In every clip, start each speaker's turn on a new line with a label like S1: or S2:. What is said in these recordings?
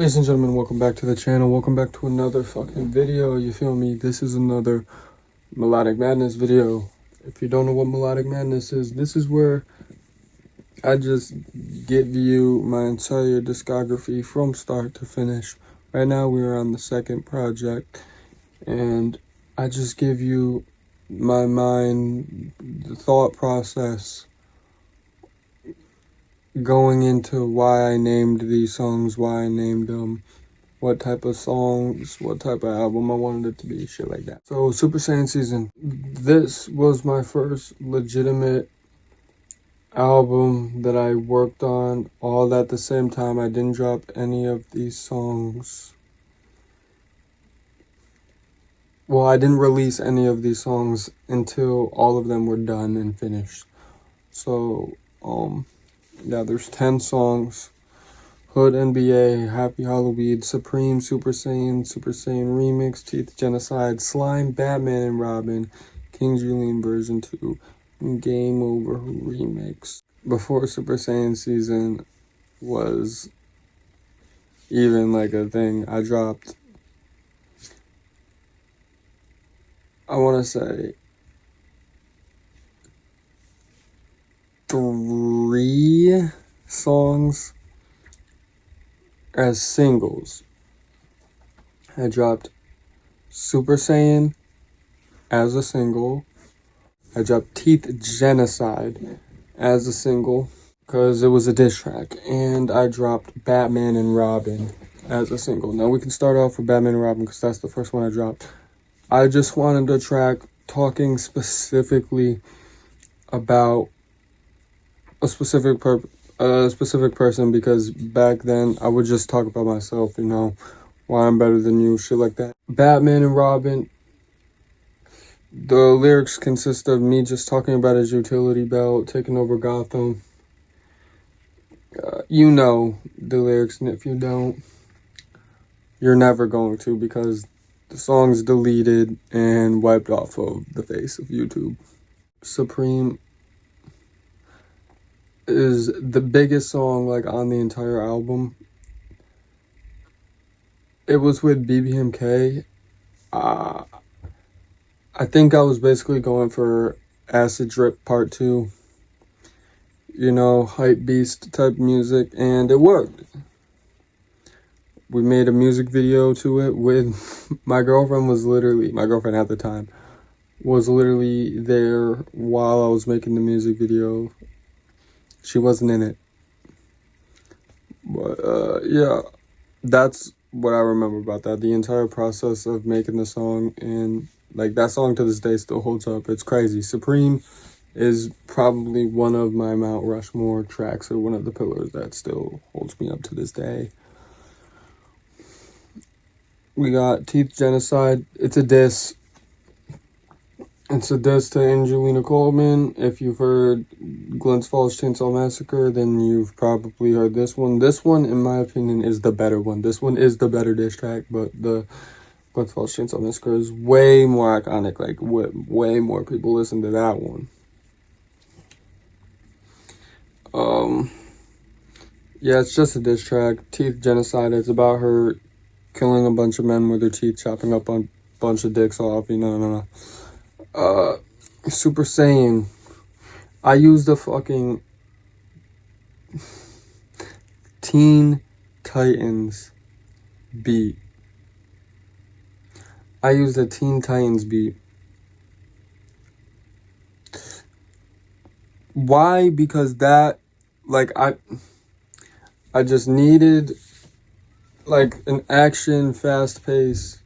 S1: Ladies and gentlemen, welcome back to the channel. Welcome back to another fucking video. You feel me? This is another Melodic Madness video. If you don't know what Melodic Madness is, this is where I just give you my entire discography from start to finish. Right now we are on the second project, and I just give you my mind, the thought process going into why I named these songs, why I named them, what type of songs, what type of album I wanted it to be, shit like that. So Super Saiyan Season, this was my first legitimate album that I worked on all at the same time. I didn't drop any of these songs. Well, I didn't release any of these songs until all of them were done and finished. So, yeah, there's 10 songs. Hood NBA, Happy Halloween, Supreme, Super Saiyan Remix, Teeth Genocide, Slime, Batman and Robin, King Julian version 2, Game Over Remix. Before Super Saiyan Season was even like a thing, I dropped, I want to say, 3 songs as singles. I dropped Super Saiyan as a single. I dropped Teeth Genocide as a single because it was a diss track. And I dropped Batman and Robin as a single. Now we can start off with Batman and Robin because that's the first one I dropped. I just wanted a track talking specifically about a specific person, because back then I would just talk about myself, you know, why I'm better than you, shit like that. Batman and Robin, the lyrics consist of me just talking about his utility belt, taking over Gotham. You know the lyrics, and if you don't, you're never going to, because the song's deleted and wiped off of the face of YouTube. Supreme is the biggest song like on the entire album. It was with BBMK. I think I was basically going for Acid Drip Part 2, you know, hype beast type music, and it worked. We made a music video to it with my girlfriend at the time was literally there while I was making the music video. She wasn't in it. But, yeah, that's what I remember about that. The entire process of making the song, and, like, that song to this day still holds up. It's crazy. Supreme is probably one of my Mount Rushmore tracks, or one of the pillars that still holds me up to this day. We got Teeth Genocide. It's a diss. It's a diss to Angelina Coleman. If you've heard Glens Falls Chainsaw Massacre, then you've probably heard this one. This one, in my opinion, is the better one. This one is the better diss track, but the Glens Falls Chainsaw Massacre is way more iconic. Like, way more people listen to that one. Yeah, it's just a diss track. Teeth Genocide. It's about her killing a bunch of men with her teeth, chopping up a bunch of dicks off. Super Saiyan. I used a fucking Teen Titans beat. I used a Teen Titans beat. Why? Because that, like, I just needed, like, an action, fast-paced,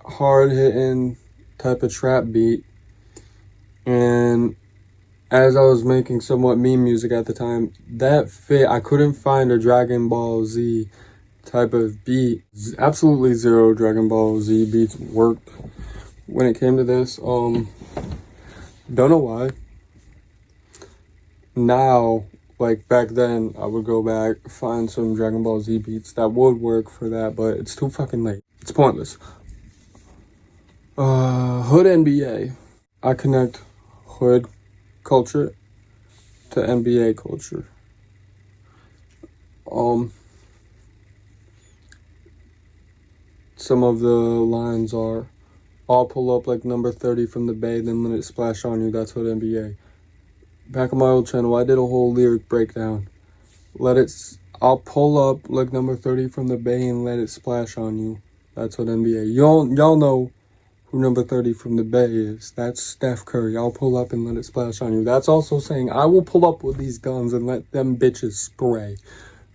S1: hard-hitting type of trap beat. And as I was making somewhat meme music at the time, that fit. I couldn't find a Dragon Ball Z type of beat. Absolutely zero Dragon Ball Z beats worked when it came to this. Don't know why. Now, like back then, I would go back, find some Dragon Ball Z beats that would work for that, but it's too fucking late. It's pointless. Hood NBA. I connect hood culture to NBA culture. some of the lines are, I'll pull up like number 30 from the bay, then let it splash on you. That's what NBA. Back on my old channel, I did a whole lyric breakdown. I'll pull up like number 30 from the bay and let it splash on you. That's what NBA. Y'all know who number 30 from the bay is. That's Steph Curry. I'll pull up and let it splash on you. That's also saying I will pull up with these guns and let them bitches spray.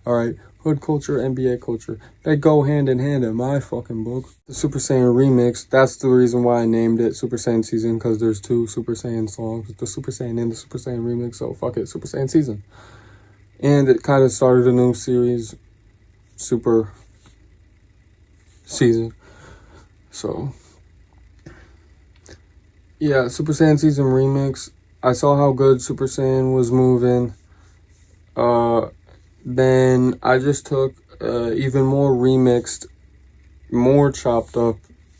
S1: Alright? Hood culture, NBA culture. They go hand in hand in my fucking book. The Super Saiyan remix, that's the reason why I named it Super Saiyan Season, because there's 2 Super Saiyan songs. The Super Saiyan and the Super Saiyan remix, so fuck it, Super Saiyan Season. And it kind of started a new series, Super Season. So, yeah, Super Saiyan Season remix. I saw how good Super Saiyan was moving. Then I just took even more remixed, more chopped up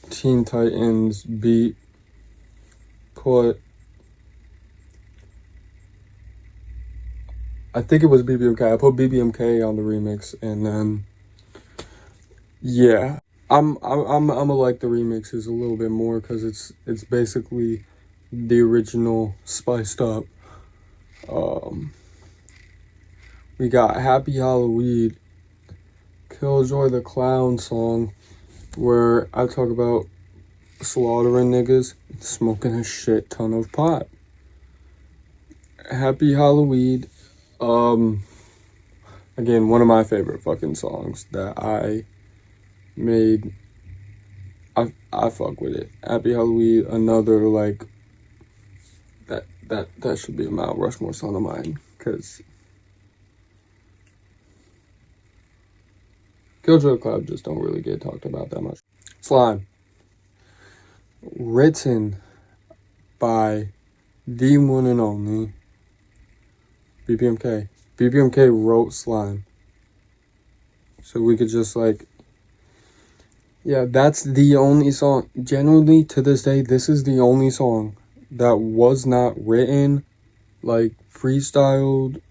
S1: Teen Titans beat, I think it was BBMK. I put BBMK on the remix, and then yeah, I'm gonna like the remixes a little bit more because it's basically the original spiced up. We got Happy Halloween, Killjoy the Clown song, where I talk about slaughtering niggas, smoking a shit ton of pot. Happy Halloween, again, one of my favorite fucking songs that I made. I fuck with it. Happy Halloween, another like that should be a Mount Rushmore song of mine, because Killjoy Cloud just don't really get talked about that much. Slime. Written by the one and only BBMK. BBMK wrote Slime. So we could just like, yeah, that's the only song. Genuinely, to this day, this is the only song that was not written, like freestyled,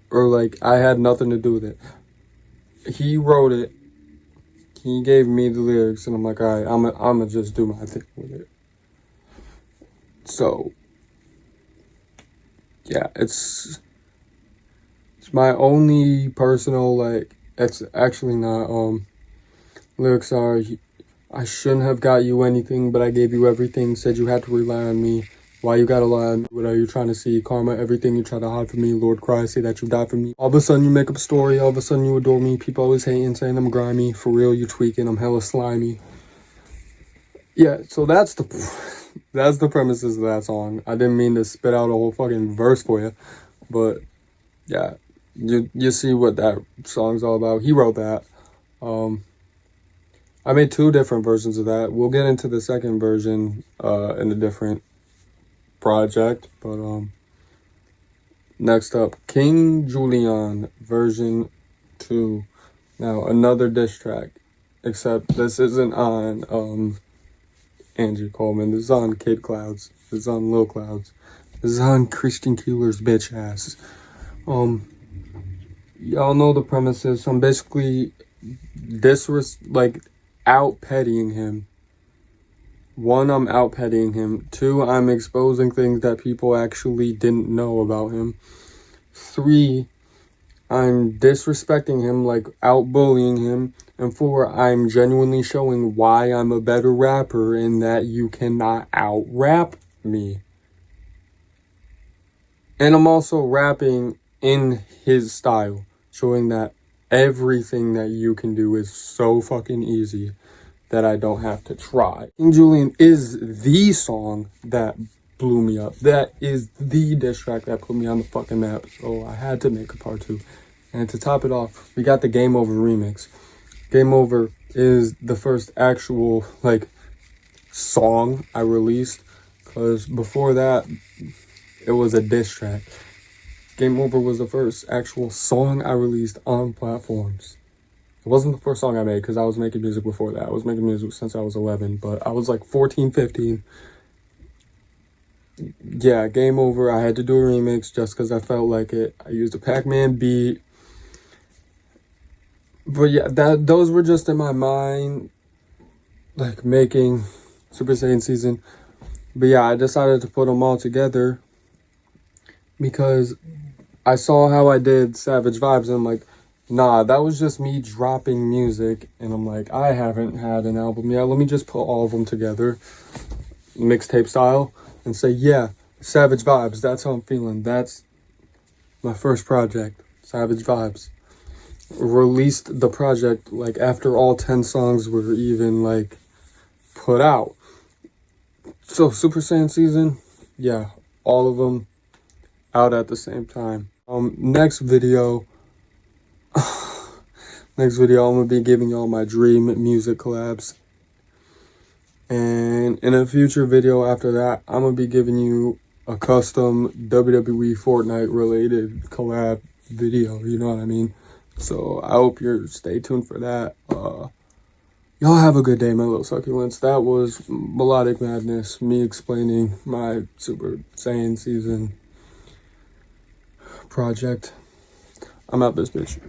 S1: or like I had nothing to do with it. He wrote it. He gave me the lyrics, and I'm like, all right, I'm gonna just do my thing with it. So, yeah, it's my only personal, like, it's actually not, lyrics are, I shouldn't have got you anything, but I gave you everything, said you had to rely on me. Why you gotta lie on me? What are you trying to see? Karma, everything you try to hide from me. Lord Christ, say that you died for me. All of a sudden you make up a story. All of a sudden you adore me. People always hating, saying I'm grimy. For real, you tweaking. I'm hella slimy. Yeah, so that's the premises of that song. I didn't mean to spit out a whole fucking verse for you, but yeah, you see what that song's all about. He wrote that. I made 2 different versions of that. We'll get into the second version in a different project, but next up, King Julian version 2. Now another diss track, except this isn't on Angie Coleman. This is on Kid Clouds. This is on Lil Clouds. This is on Christian Keeler's bitch ass. Y'all know the premises. I'm basically out pettying him. 1, I'm out pettying him. 2, I'm exposing things that people actually didn't know about him. 3, I'm disrespecting him, like out bullying him. And 4, I'm genuinely showing why I'm a better rapper and that you cannot out rap me. And I'm also rapping in his style, showing that everything that you can do is so fucking easy that I don't have to try. King Julian is the song that blew me up. That is the diss track that put me on the fucking map. So I had to make a part 2. And to top it off, we got the Game Over remix. Game Over is the first actual, like, song I released. Because before that, it was a diss track. Game Over was the first actual song I released on platforms. It wasn't the first song I made because I was making music before that. I was making music since I was 11, but I was like 14, 15. Yeah, Game Over. I had to do a remix just because I felt like it. I used a Pac-Man beat. But yeah, those were just in my mind. like making Super Saiyan season. But yeah, I decided to put them all together because I saw how I did Savage Vibes, and I'm like, nah, that was just me dropping music. And I'm like, I haven't had an album yet. Let me just put all of them together, mixtape style, and say, yeah, Savage Vibes. That's how I'm feeling. That's my first project, Savage Vibes. Released the project like after all 10 songs were even like put out. So Super Saiyan season, yeah, all of them out at the same time. Next video, I'm gonna be giving y'all my dream music collabs. And in a future video after that, I'm gonna be giving you a custom WWE Fortnite related collab video, you know what I mean? So I hope you're stay tuned for that. Y'all have a good day, my little succulents. That was Melodic Madness, me explaining my Super Saiyan season project. I'm out this bitch.